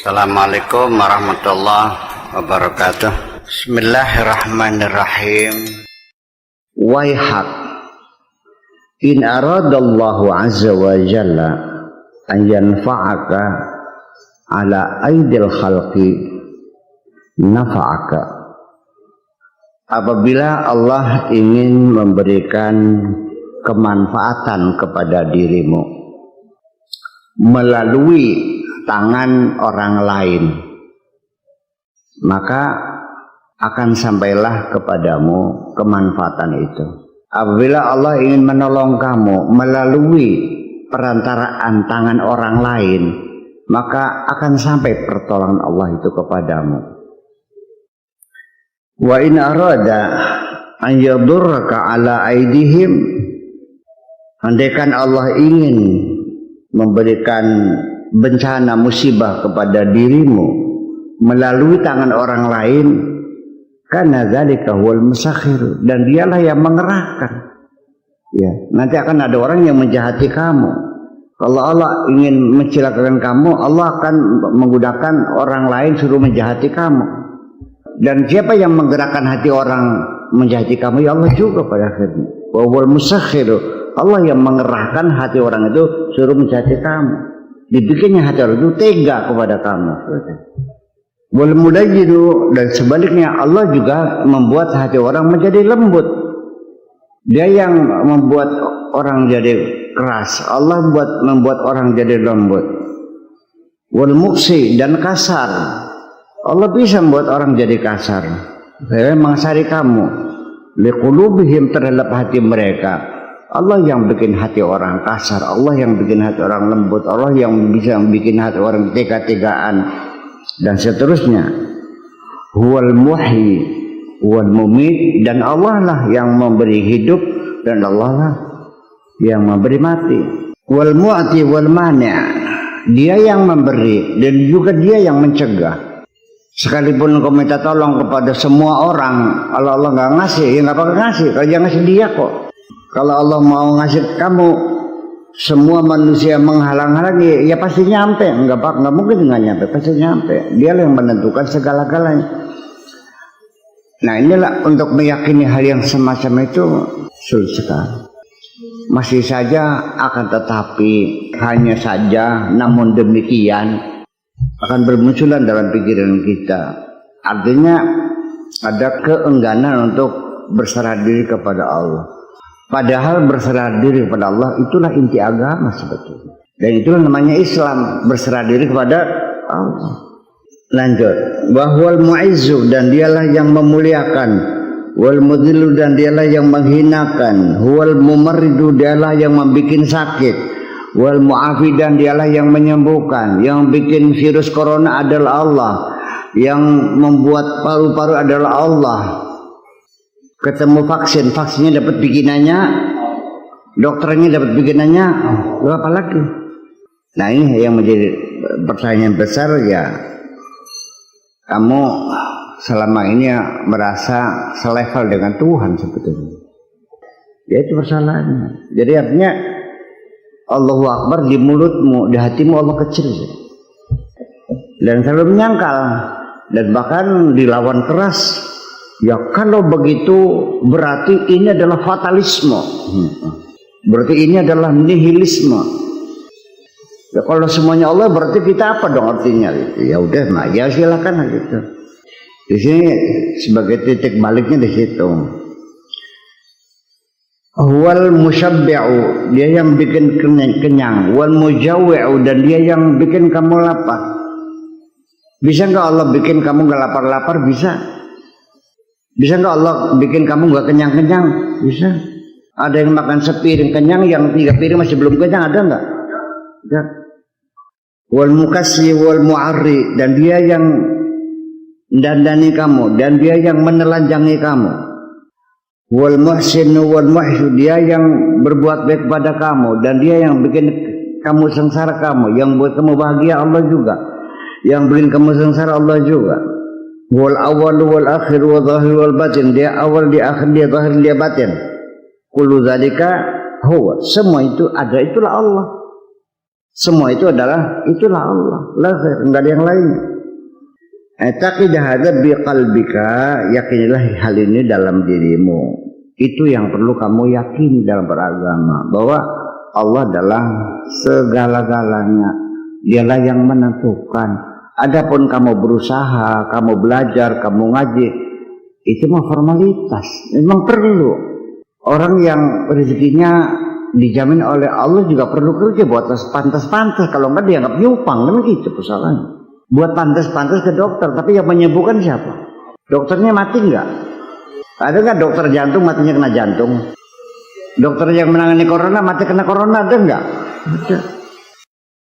Assalamualaikum warahmatullahi wabarakatuh. Bismillahirrahmanirrahim. Waihak, in aradallahu azza wa jalla an yanfa'aka ala aidil khalqi nafa'aka. Apabila Allah ingin memberikan kemanfaatan kepada dirimu melalui tangan orang lain, maka akan sampailah kepadamu kemanfaatan itu. Apabila Allah ingin menolong kamu melalui perantaraan tangan orang lain, maka akan sampai pertolongan Allah itu kepadamu. Wa in arada an yadurraka ala aidihim, andaikan Allah ingin memberikan bencana musibah kepada dirimu melalui tangan orang lain, karena dzalika huwal musakhir, dan dialah yang mengerahkan. Ya, nanti akan ada orang yang menjahati kamu. Kalau Allah ingin mencelakakan kamu, Allah akan menggunakan orang lain suruh menjahati kamu. Dan siapa yang menggerakkan hati orang menjahati kamu? Ya Allah juga pada akhirnya. Wa huwal musakhir, Allah yang mengerahkan hati orang itu suruh menjahati kamu. Dibikinnya hati orang itu tega kepada kamu. Wal mulayyidu, dan sebaliknya Allah juga membuat hati orang menjadi lembut. Dia yang membuat orang jadi keras, Allah membuat orang jadi lembut. Wal muqsi, dan kasar, Allah bisa membuat orang jadi kasar. Saya mengasari kamu liqulubihim, terhadap hati mereka. Allah yang bikin hati orang kasar, Allah yang bikin hati orang lembut, Allah yang bisa bikin hati orang tega-tegaan, dan seterusnya. Huwal muhyi wal mumit, dan Allah lah yang memberi hidup, dan Allah lah yang memberi mati. Wal mu'ti wal mani', dia yang memberi dan juga dia yang mencegah. Sekalipun kau minta tolong kepada semua orang, kalau Allah nggak ngasih, ya nggak bakal ngasih. Kalau dia ngasih dia kok. Kalau Allah mau ngasih kamu, semua manusia menghalang-halangi, ya pasti nyampe. Enggak mungkin nggak nyampe, pasti nyampe. Dia yang menentukan segala-galanya. Nah, inilah untuk meyakini hal yang semacam itu sulit sekali. Masih saja, akan tetapi hanya saja, namun demikian akan bermunculan dalam pikiran kita. Artinya ada keengganan untuk berserah diri kepada Allah. Padahal berserah diri kepada Allah itulah inti agama sebetulnya. Dan itulah namanya Islam, berserah diri kepada Allah. Lanjut. Wahwal mu'izzu, dan dialah yang memuliakan. Wal mudhillu, dan dialah yang menghinakan. Huwal mumarridu, dialah yang membikin sakit. Wal mu'afi, dan dialah yang menyembuhkan. Yang bikin virus corona adalah Allah. Yang membuat paru-paru adalah Allah. Ketemu vaksinnya dapat bikinannya, dokternya dapat bikinannya, berapa lagi? Nah, ini yang menjadi pertanyaan besar ya. Kamu selama ini merasa selevel dengan Tuhan sebetulnya. Ya, itu persalahannya. Jadi artinya Allahu Akbar di mulutmu, di hatimu Allah kecil. Dan selalu menyangkal, dan bahkan dilawan keras. Ya, kalau begitu berarti ini adalah fatalisme. Berarti ini adalah nihilisme. Ya, kalau semuanya Allah berarti kita apa dong artinya? Ya udah, nah ya silakan gitu. Di sini sebagai titik baliknya di situ. Wal musyabbi'u, dia yang bikin kenyang. Wal mujawwi'u, dan dia yang bikin kamu lapar. Bisa nggak Allah bikin kamu nggak lapar-lapar? Bisa. Bisa nggak Allah bikin kamu nggak kenyang-kenyang? Bisa. Ada yang makan sepiring kenyang, yang 3 piring masih belum kenyang, ada nggak? Ada. Wal mukassi wal mu'arri, dan dia yang mendandani kamu, dan dia yang menelanjangi kamu. Wal muhsin wal muhsu, dia yang berbuat baik kepada kamu, dan dia yang bikin kamu sengsara kamu, yang buat kamu bahagia Allah juga, yang bikin kamu sengsara Allah juga. Wal awal wal akhir wal zahir wal batin, dia awal, dia akhir, dia zahir, dia batin. Kullu dzalika huwa, semua itu ada, itulah Allah. Semua itu itulah Allah. La ghair, enggak ada yang lainnya. Taqid hadza biqalbika, yakinilah hal ini dalam dirimu. Itu yang perlu kamu yakini dalam beragama, bahwa Allah adalah segala-galanya. Dialah yang menentukan. Adapun kamu berusaha, kamu belajar, kamu ngaji, itu mah formalitas. Memang perlu. Orang yang rezekinya dijamin oleh Allah juga perlu kerja buat pantas-pantas. Kalau enggak dianggap nyupang, kan gitu persoalannya. Buat pantas-pantas ke dokter, tapi yang menyembuhkan siapa? Dokternya mati enggak? Ada enggak dokter jantung matinya kena jantung? Dokter yang menangani corona mati kena corona ada enggak? Ada.